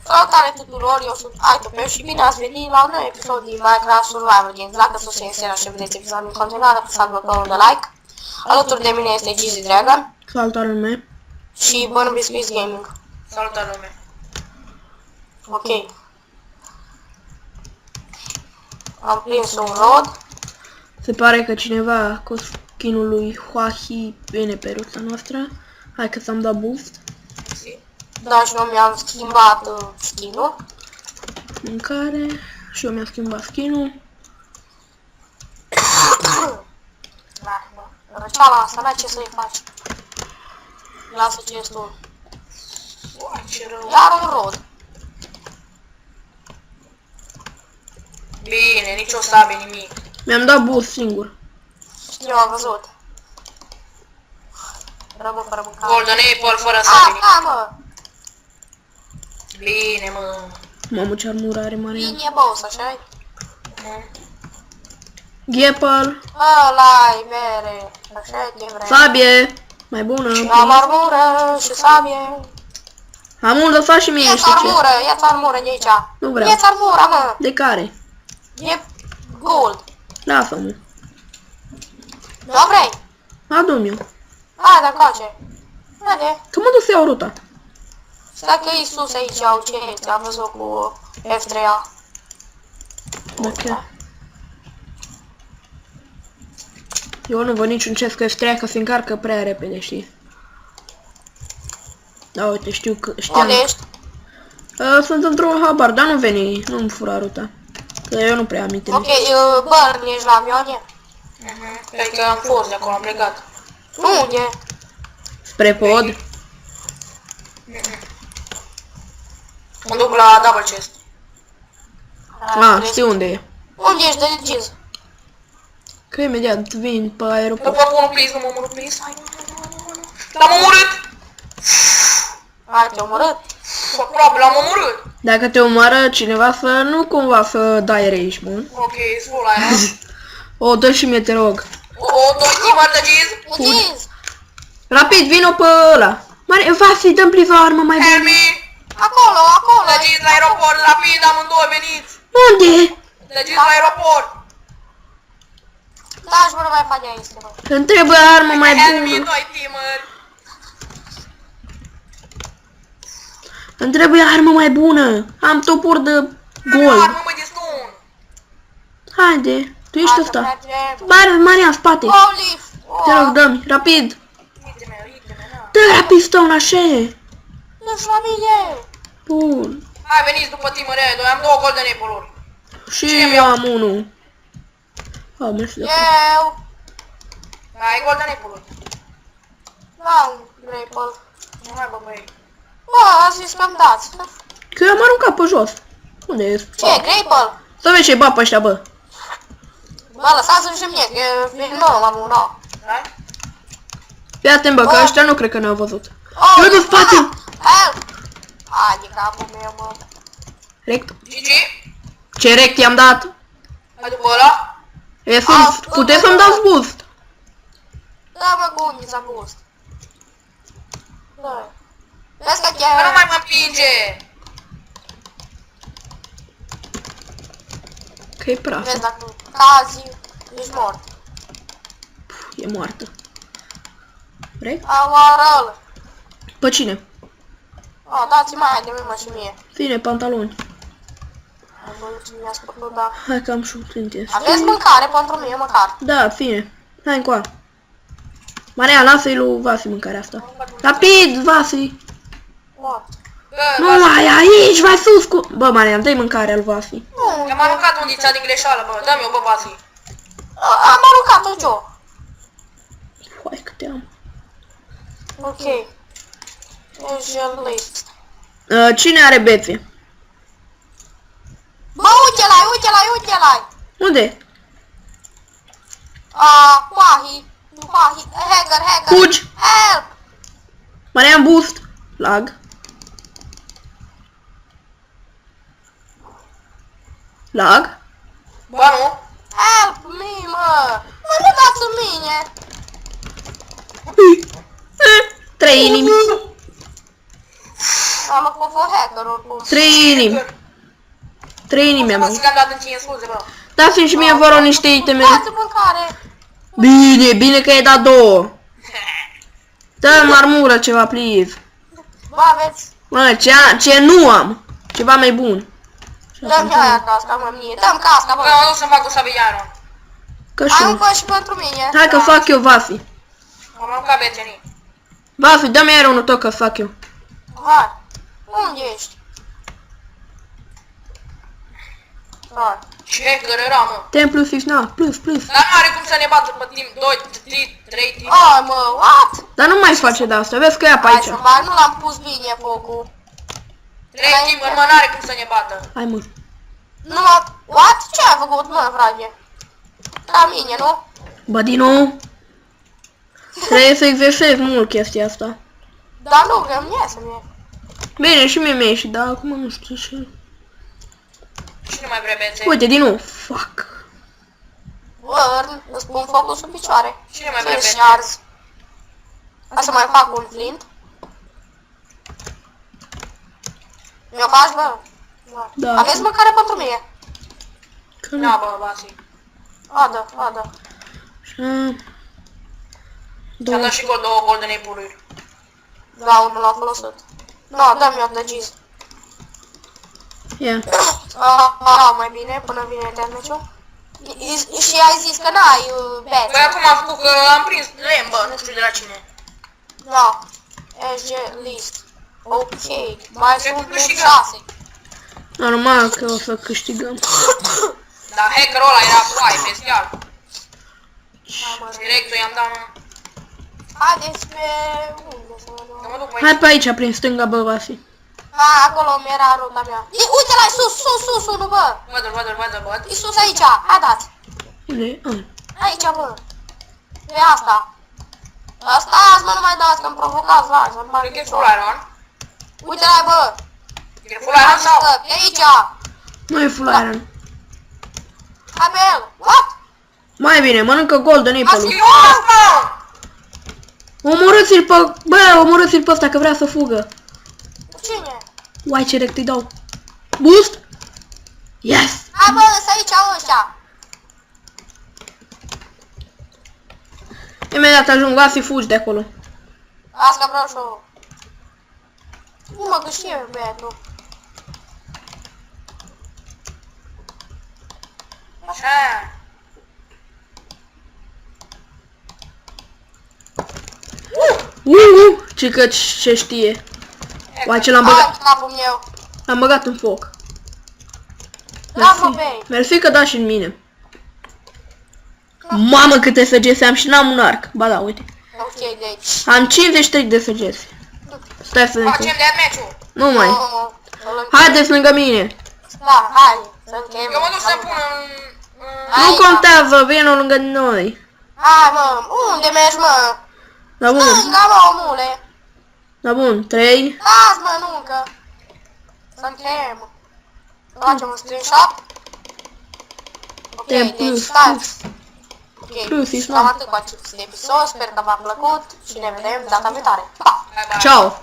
Salutare tuturor, eu sunt Aitopeu și bine ați venit la un nou episod din Minecraft Survival Games. Dacă susțineți seria și vedeți episodul în continuare, apăsați butonul de like. Alături de mine este Gizzy Dragon. Salutare lume. Și Bun Biscuits Gaming. Salutare lume. Ok. Am prins un rod. Se pare că cineva cu skin-ul lui Huahi vine pe ruta noastră. Hai că s-am dat boost. Da, și eu mi-am schimbat skin-ul. Mâncare. Și eu mi-am schimbat skin-ul. Răceala asta, n-ai ce să-i faci. Lasă ce este un. Uai, ce rău. Iar un rod. Bine, nici o sabie, nimic. Mi-am dat boost singur. Știu, am văzut. Rămân fără mâncare. Golden Apple fără sabie. Da, mă! Bine, mă. Mamă, ce armură are Marian. Bine, boss, așa-i? Ghepal. Ăla-i mere. Așa-i ce vrei. Sabie. Mai bună. Am armură și sabie. Am un lăsat și mie, Ia-ți știi ce? armură, ia-ți armură de aici. Nu vreau. Ia-ți armura, mă. De care? E gold. Lasă-mă. Nu vrei? Adu-mi eu. Hai, dar coace. Haide. Că mă duc să iau ruta. Stai că e sus aici, au ce am văzut cu F3A. Ok. Eu nu văd niciun chest cu F3 că se încarcă prea repede, știi? Da, uite, știu că... știam. Unde ești? Sunt într-un habar, dar nu veni, nu-mi fura ruta. Că eu nu prea am iteme. Ok, Burn, ești la avioane? Cred că am fost de acolo, am plecat. Unde? Spre pod. Mă duc la double chest. Știu unde e. Unde ești de Giz? Că imediat vin pe Nu aeroport. pot unul, please, nu mă omorâ, please. Hai, nu. L-am omorât! Hai, te-ai omorât? Aproape, l-am omorât. Dacă te omoară cineva să nu cumva să dai rage, bun? Ok, full aia. O, dă și mie, te rog. O, doi teamer de Giz. Giz! Rapid, vino pe ăla. Mare, Vasi, dă-mi please o armă mai bună. Help me! Acolo, acolo! De Giz la aeroport, rapid, amândouă veniți. Unde? De Giz la aeroport. Da, și nu mai faci aici, mă. Îmi trebuie armă mai Help me, bună. doi teamer. Îmi trebuie armă mai bună. Am topor de gol. Armă, mă distrun. Haide, tu ești ăsta. Mergem. Maria, în spate. Holy! Te rog, dă-mi, rapid. Ide-me, na. Dă rapid, stone, așa. Ești la mine! Bun. Hai, veniți după teamer aia, doi, am două golden apple-uri. Și eu am unul. Am mers de acolo. Eu... Hai, golden apple-uri. Da, un grapple. Nu mai bă, băi. Bă, a zis că-mi dați. Că eu am aruncat pe jos. Unde e? Ce, grapple? Să vezi ce-i bat pe ăștia, bă. Bă, lăsați-mi și mie, că vin nou, am un nou. Da? Fii atent, bă, că ăștia nu cred că ne-au văzut. Oh, Eu în spate. Help! Hai, de capul meu, mă. Rect. Gigi? Ce rect i-am dat? Hai după ăla? Puteți să-mi dați boost. Da, mă, cu unii s-a gust. Da. Vezi că Că nu chiar... mai mă împinge. Că e praf. Vezi, dacă cazi, ești mort. E moartă. Rect? Amarăl. Pe cine? A, dați-mi mai de mă și mie. Fine, pantaloni. Am văzut ce mi-a spus, da. Hai că am și un flinte. Aveți mâncare pentru mine, măcar. Da, fine. Hai încoa. Maria, lasă-i lui Vasi mâncarea asta. Rapid, Vasi. What? Nu mai aici, mai sus cu... Bă, Maria, dă-i mâncarea lui Vasi. Nu, Mi-am aruncat undița din greșeală, bă. Dă-mi o, bă, Vasi. am aruncat-o eu. Hai că te am. Ok. Ești list. Cine are bețe? Bă, uite-l-ai, uite-l-ai, uite-l-ai. Unde? Pahi. Nu Pahi. Hacker. Fugi! Help! Maria, am boost. Lag. Lag? Bă, nu? Help me, mă. Mă, nu dați în mine. 3 inimi. Am fost hacker oricum. 3 inimi. 3 inimi am Mă, avut. că am dat în tine, scuze, bă. Dați-mi și mie, vă rog, niște iteme. Dați mâncare. Bine că ai dat 2. Dă-mi armură ceva, please. Bă, aveți. Mă, ce nu am? Ceva mai bun. Dă-mi aia casca, mă, mie. Dă-mi casca, Bă, bă. mă duc să-mi fac o sabiano. Că și Ai un eu. bă și pentru mine. Hai că fac eu, Vafi. Am aruncat bețenii. Vafi, dă-mi iar tău că fac eu. Hai. Unde ești? Hai. Ce hacker era, mă. Templu fix, na, plus. Dar nu are cum să ne bată pe timp 2, 3 timp. Ai, mă, what? Dar nu mai face de asta, vezi că e pe Hai aici. să bag, nu l-am pus bine focul. 3 timp, mă, n-are cum să ne bată. Hai mă. Nu mă... What? Ce ai făcut, mă, frate? La mine, nu? Bă, din nou. Trebuie să exersez mult chestia asta. Dar nu, că îmi iese mie. Bine, și mie mi-a ieșit, dar acum nu știu ce. Cine mai vrea bețe? Uite, din nou. Fuck. Bă, îți pun focul sub picioare. Cine mai Să vrea și bețe? arzi. Hai să mai fac un flint. Mi-o faci, bă? Da. Aveți mâncare pentru mine? Că Na, nu. bă, Vasi. Adă, adă. Așa. Ți-am dat și cu 2 golden apple-uri. Da, unul l-am folosit. No, dă-mi o dăgiz. Ia. Mai bine, până vine termeciul. Și ai zis că n-ai Păi bețe. acum am făcut că am prins lemn, bă, nu știu de la cine. Da. SG list. Ok. Mai Cred că sunt câștigăm. 6. Normal că o să câștigăm. Dar hackerul ăla era foaie, bestial. Direct i-am dat, mă. Haideți pe... unde să mă Că duc? mă duc pe Hai aici. pe aici, prin stânga, bă, Vasi. Acolo mi era ruta mea. Uite la sus, unul, bă. Văd. E sus aici. Hai dați. Unde e? Ah. Aici, bă. Pe asta. Asta azi, mă, nu mai dați, că-mi provocați la să-mi bag Cred că e de full iron. Uite la bă. E full iron sau? E aici. Nu e full iron. Hai pe el. What? Mai bine, mănâncă golden apple-ul. E asta! Omorâți-l pe... Bă, omorâți-l pe ăsta că vrea să fugă. Cine? Uai, ce rect îi dau. Boost? Yes! Hai bă, sunt aici ăștia. Imediat ajung, Vasi, fugi de acolo. Asta că vreau și eu. Nu mă gâștie băiatul. Așa. Ce că ce știe. Uai, ce l-am Hai, băgat. capul meu. L-am băgat în foc. Lasă pe ei. Mersi că da și în mine. Mamă, câte săgeți am și n-am un arc. Ba da, uite. Ok, deci. Am 53 de săgeți. Stai să vedem. Facem de match-ul. Nu mai. Haideți lângă mine. Da, hai. Să încheiem. Eu mă duc să pun în... Nu contează, vină lângă noi. Hai, mă. Unde mergi, mă? Da bun, Stânga, mă, omule. da bun. 3. Las, mă, nu încă. Să încheiem. Facem un screenshot. Ok, E deci plus, stați. Ok, plus, e cam atât cu acest episod. Sper că v-a plăcut și ne vedem data viitoare. Pa! Bye, bye. Ciao.